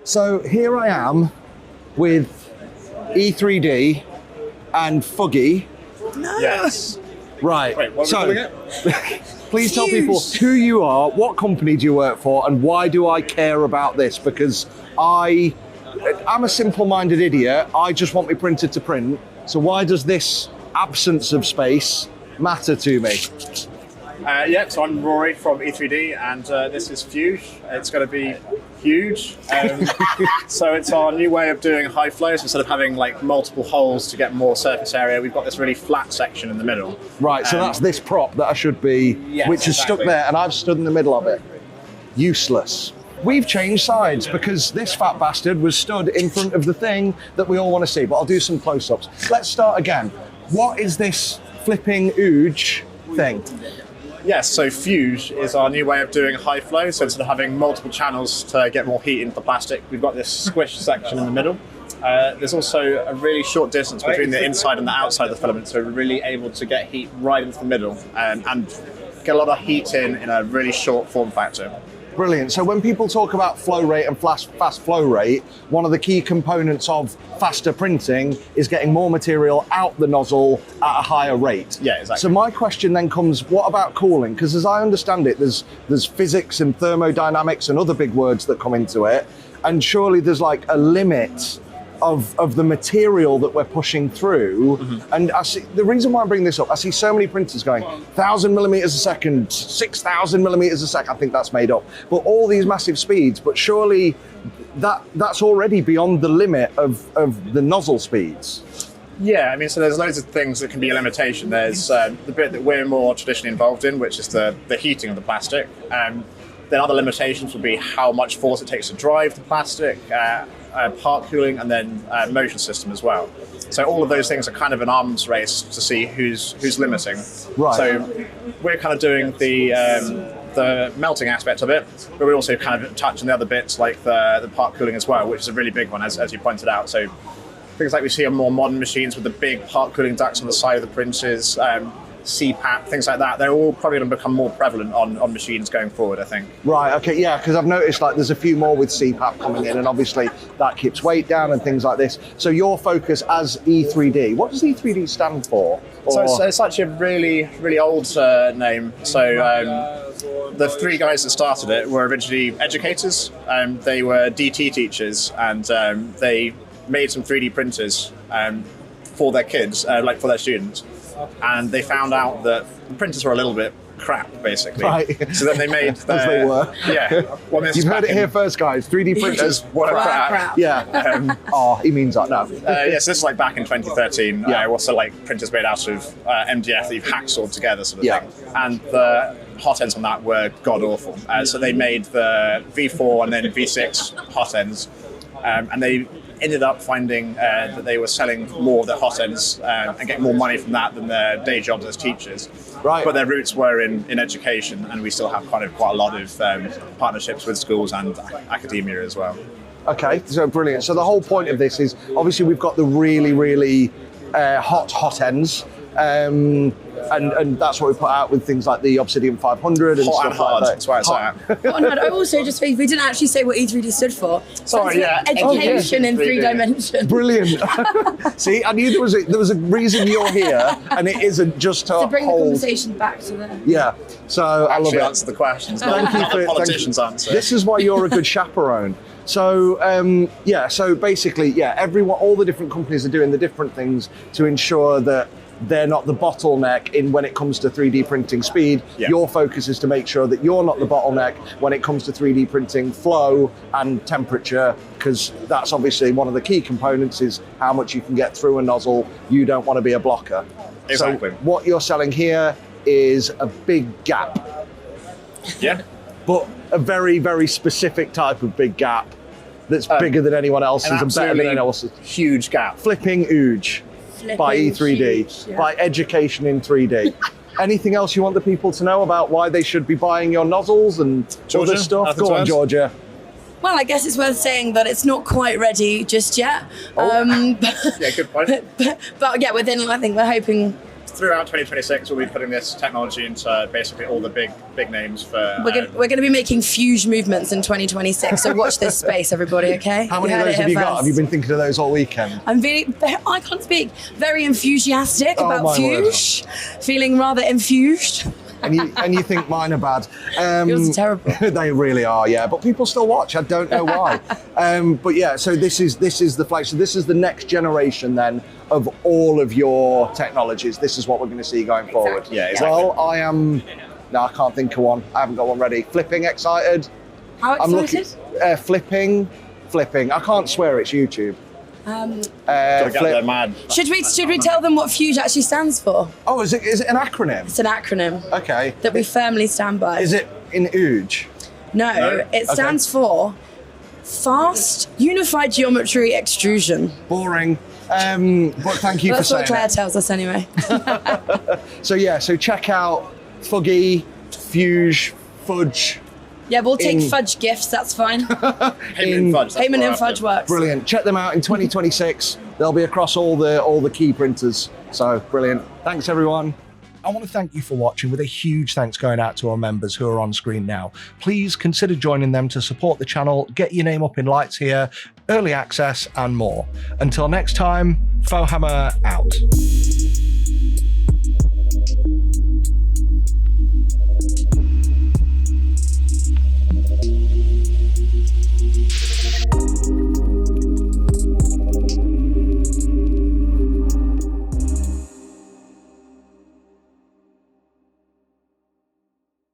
So here I am with E3D and Fuge. No. Yes. Right. Wait, what are we calling it? Please tell Fuge. people who you are, what company do you work for, and why do I care about this? Because I'm a simple-minded idiot. I just want my printer to print. So why does this absence of space matter to me? So I'm Rory from E3D, and this is Fuge. It's going to be huge. So it's our new way of doing high flow. So instead of having like multiple holes to get more surface area, we've got this really flat section in the middle. Right, so that's this prop that I should be, Yes, which is stuck exactly. there, and I've stood in the middle of it. Useless. We've changed sides because this fat bastard was stood in front of the thing that we all want to see, but I'll do some close-ups. Let's start again. What is this flipping ooge thing? Yes, so Fuge is our new way of doing high flow. So instead of having multiple channels to get more heat into the plastic, we've got this squished section in the middle. There's also a really short distance between the inside and the outside of the filament, so we're really able to get heat right into the middle and get a lot of heat in a really short form factor. Brilliant. So when people talk about flow rate and fast flow rate, one of the key components of faster printing is getting more material out the nozzle at a higher rate. Yeah, exactly. So my question then comes, what about cooling? Because as I understand it, there's physics and thermodynamics and other big words that come into it. And surely there's like a limit of the material that we're pushing through. Mm-hmm. And I see, the reason why I'm bringing this up, I see so many printers going 1,000 millimeters a second, 6,000 millimeters a second. I think that's made up. But all these massive speeds, but surely that's already beyond the limit of the nozzle speeds. Yeah, I mean, so there's loads of things that can be a limitation. There's the bit that we're more traditionally involved in, which is the heating of the plastic. Then other limitations would be how much force it takes to drive the plastic, part cooling, and then motion system as well. So all of those things are kind of an arms race to see who's limiting. Right. So we're kind of doing the melting aspect of it, but we also kind of touch on the other bits like the part cooling as well, which is a really big one, as you pointed out. So things like we see on more modern machines with the big part cooling ducts on the side of the printers, CPAP, things like that, they're all probably going to become more prevalent on machines going forward, I think. Right, okay, yeah, because I've noticed like there's a few more with CPAP coming in, and obviously that keeps weight down and things like this. So your focus as E3D, what does E3D stand for? So it's actually a really, really old name. So the three guys that started it were originally educators. They were DT teachers, and they made some 3D printers for their kids, like for their students. And they found out that the printers were a little bit crap, basically. Right. So then they made their, as they were. Yeah. Well, this You've is heard it back here first, guys. 3D printers were crap. Yeah. Oh, he means that now. Yes, this is like back in 2013. Yeah. Also like printers made out of MDF that you've hacksawed together, sort of Yeah. thing. And the hot ends on that were god awful. So they made the V4 and then V6 hot ends, and they ended up finding that they were selling more of their hot ends and getting more money from that than their day jobs as teachers. Right. But their roots were in education, and we still have quite a lot of partnerships with schools and academia as well. Okay, so brilliant. So the whole point of this is obviously we've got the really, really hot ends. And that's what we put out with things like the Obsidian 500 and Hot stuff and hard, like that. that's why it's at. I also just think we didn't actually say what E3D stood for. Sorry, yeah. Education in 3 3D. dimensions. Brilliant. See, I knew there was a reason you're here, and it isn't just to To bring the hold. conversation back to the... Yeah. So I love Actually it. answer the questions. Thank you Not for the thank politicians' you. answer. This is why you're a good chaperone. So so basically, everyone, all the different companies are doing the different things to ensure that they're not the bottleneck in when it comes to 3D printing speed. Yeah. Your focus is to make sure that you're not the bottleneck when it comes to 3D printing flow and temperature, because that's obviously one of the key components is how much you can get through a nozzle. You don't want to be a blocker. Exactly. So what you're selling here is a big gap, Yeah. but a very, very specific type of big gap that's bigger than anyone else's An and better than absolutely anyone else's. huge gap. Flipping ooge by E3D, Huge, yeah. by education in 3D. Anything else you want the people to know about why they should be buying your nozzles and Georgia, other stuff? nothing Go to on, add? Georgia. Well, I guess it's worth saying that it's not quite ready just yet. Yeah, good point. But yeah, I think we're hoping throughout 2026, we'll be putting this technology into basically all the big names for. We're going to be making Fuge movements in 2026, so watch this space, everybody. Okay. How many of those have you got? Have you been thinking of those all weekend? I can't speak. Very enthusiastic Oh, about my word. Fuge. Feeling rather infused. And you think mine are bad. Yours are terrible. They really are, yeah. But people still watch. I don't know why. But yeah, so this is the flag. So this is the next generation then of all of your technologies. This is what we're going to see going forward. Yeah, exactly. Well, I am. No, I can't think of one. I haven't got one ready. Flipping excited. How excited? Flipping. I can't swear. It's YouTube. Gotta get there, man. Should we tell them what Fuge actually stands for? Oh, is it an acronym? It's an acronym Okay. that we firmly stand by. Is it in Fuge? No, it stands for Fast Unified Geometry Extrusion. Boring. But thank you That's for what saying Claire it. tells us anyway. So check out Fuggy, Fuge, Fudge. Yeah, we'll take In- fudge gifts, that's fine. Payment in fudge. that's Payment what in we're fudge after. works. Brilliant. Check them out in 2026. They'll be across all the key printers. So brilliant. Thanks everyone. I want to thank you for watching, with a huge thanks going out to our members who are on screen now. Please consider joining them to support the channel, get your name up in lights here, early access and more. Until next time, Fohammer out.